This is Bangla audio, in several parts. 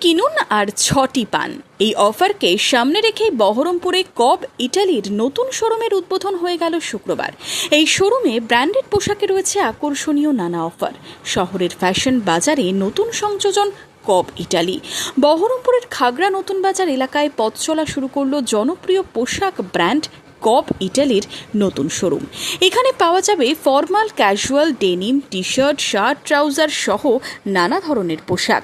কিনুন আর ৬টি পান, এই অফারকে সামনে রেখেই বহরমপুরে কব ইটালির নতুন শোরুমের উদ্বোধন হয়ে গেল শুক্রবার। এই শোরুমে ব্র্যান্ডেড পোশাকে রয়েছে আকর্ষণীয় নানা অফার। শহরের ফ্যাশন বাজারে নতুন সংযোজন কব ইটালি। বহরমপুরের খাগড়া নতুন বাজার এলাকায় পথ চলা শুরু করলো জনপ্রিয় পোশাক ব্র্যান্ড কব ইটালির নতুন শোরুম। এখানে পাওয়া যাবে formal, casual, denim, T shirt, shirt, trouser সহ নানা ধরনের পোশাক।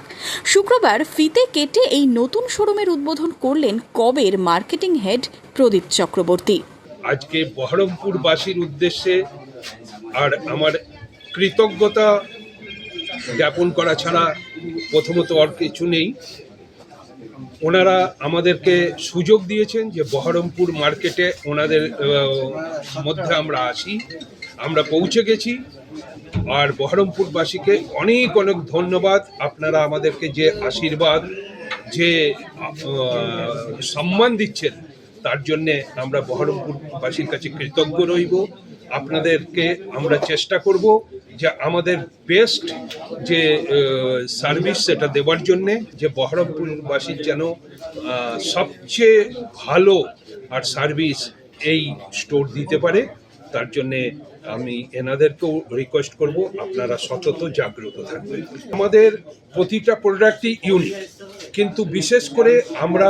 শুক্রবার ফিতে কেটে এই নতুন শোরুমের উদ্বোধন করলেন কবের মার্কেটিং হেড প্রদীপ চক্রবর্তী। আজকে বহরমপুরবাসীর উদ্দেশ্যে আর আমার কৃতজ্ঞতা জ্ঞাপন করা ছাড়া প্রথমত আর কিছু নেই। ওনারা আমাদেরকে সুযোগ দিয়েছেন যে বহরমপুর মার্কেটে ওনাদের মধ্যে আমরা আসি, আমরা পৌঁছে গেছি। আর বহরমপুরবাসীকে অনেক অনেক ধন্যবাদ। আপনারা আমাদেরকে যে আশীর্বাদ, যে সম্মান দিচ্ছেন, তার জন্যে আমরা বহরমপুরবাসীর কাছে কৃতজ্ঞ রইব। আপনাদেরকে আমরা চেষ্টা করব যে আমাদের বেস্ট যে সার্ভিস সেটা দেওয়ার জন্যে, যে বহরমপুরবাসীর যেন সবচেয়ে ভালো আর সার্ভিস এই স্টোর দিতে পারে। তার জন্যে আমি এনাদেরকেও রিকোয়েস্ট করব আপনারা সতত জাগ্রত থাকবেন। আমাদের প্রতিটা প্রোডাক্টই ইউনিক, কিন্তু বিশেষ করে আমরা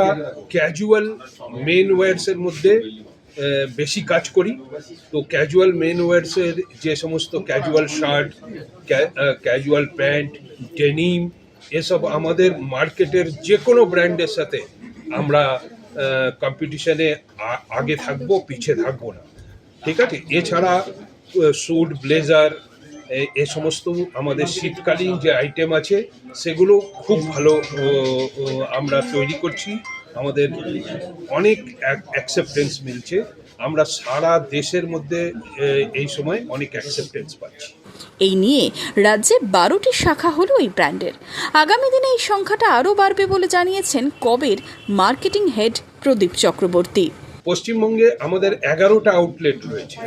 ক্যাজুয়াল মেন ওয়্যারসের মধ্যে বেশি কাজ করি। তো ক্যাজুয়াল মেন ওয়্যারসের যে সমস্ত casual shirt, casual pant, denim, এসব আমাদের মার্কেটের যে কোনো ব্র্যান্ডের সাথে আমরা কম্পিটিশনে আগে থাকবো, পিছিয়ে থাকবো না, ঠিক আছে। এছাড়া স্যুট, ব্লেজার, এ সমস্ত আমাদের শীতকালীন যে আইটেম আছে সেগুলো খুব ভালো আমরা তৈরি করছি। আমাদের অনেক অ্যাকসেপ্টেন্স মিলছে। আমরা সারা দেশের মধ্যে এই সময় অনেক অ্যাকসেপ্টেন্স পাচ্ছি। এই নিয়ে রাজ্যে 12টি শাখা হলো এই ব্র্যান্ডের। আগামী দিনে এই সংখ্যাটা আরও বাড়বে বলে জানিয়েছেন কবের মার্কেটিং হেড প্রদীপ চক্রবর্তী। পশ্চিমবঙ্গে আমাদের 11টা আউটলেট রয়েছে।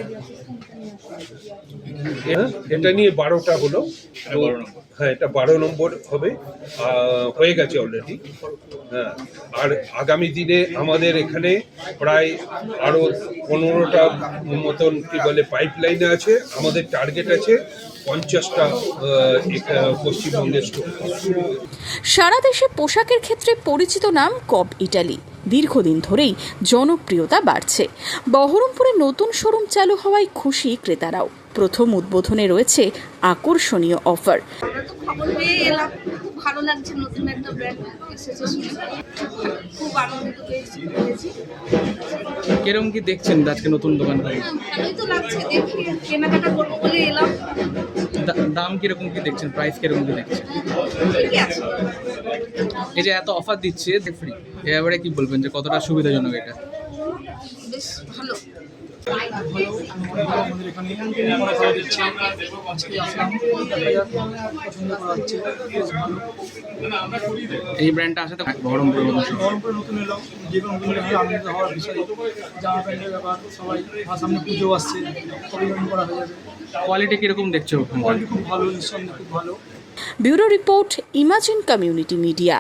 এটা নিয়ে 12টা হলো। হ্যাঁ, এটা 12 নম্বর হবে, হয়ে গেছে অলরেডি। হ্যাঁ, আর আগামী দিনে আমাদের এখানে প্রায় আরও 15টা মতন কি বলে পাইপলাইনে আছে। আমাদের টার্গেট আছে 50টা পশ্চিমবঙ্গের স্টোর। সারা দেশে পোশাকের ক্ষেত্রে পরিচিত নাম কব ইটালি দীর্ঘদিন ধরেই জনপ্রিয়তা বাড়ছে। বহরমপুরে নতুন শোরুম চালু হওয়ায় খুশি ক্রেতারাও। প্রথম উদ্বোধনে রয়েছে আকর্ষণীয় অফার। খবর পেয়ে এলাম, খুব ভালো লাগছে, নতুন একটা ব্র্যান্ড এসেছে শুনে খুব আনন্দিত পেয়েছি। কিরকম কি দেখছেন আজকে নতুন দোকান? ভালোই তো লাগছে, দেখি কেনাকাটা করবো বলে এলাম। দাম কিরকম কি দেখছেন? প্রাইস কিরকম কি দেখছেন? ঠিকই আছে। এই যে এত অফার দিচ্ছে ফ্রি, এবারে কি বলবেন যে কতটা সুবিধাজনক এটা? বেশ ভালো। আমাদের এখানে ভালো দিচ্ছে, আজকে আসলাম, পছন্দ করা হচ্ছে, বেশ ভালো। এই ব্র্যান্ডটা আসাতে বহরমপুরের নতুন এলাম, যে কোনো নতুন আনন্দিত হওয়ার বিষয়। জামা প্যান্টের ব্যাপার, সবাই সামনে পুজো আসছে, পরিধান করা হয়ে যাবে। কোয়ালিটি কিরকম দেখছো? কোয়ালিটি খুব ভালো, নিঃসন্দেহে খুব ভালো। Bureau report, imagine community media.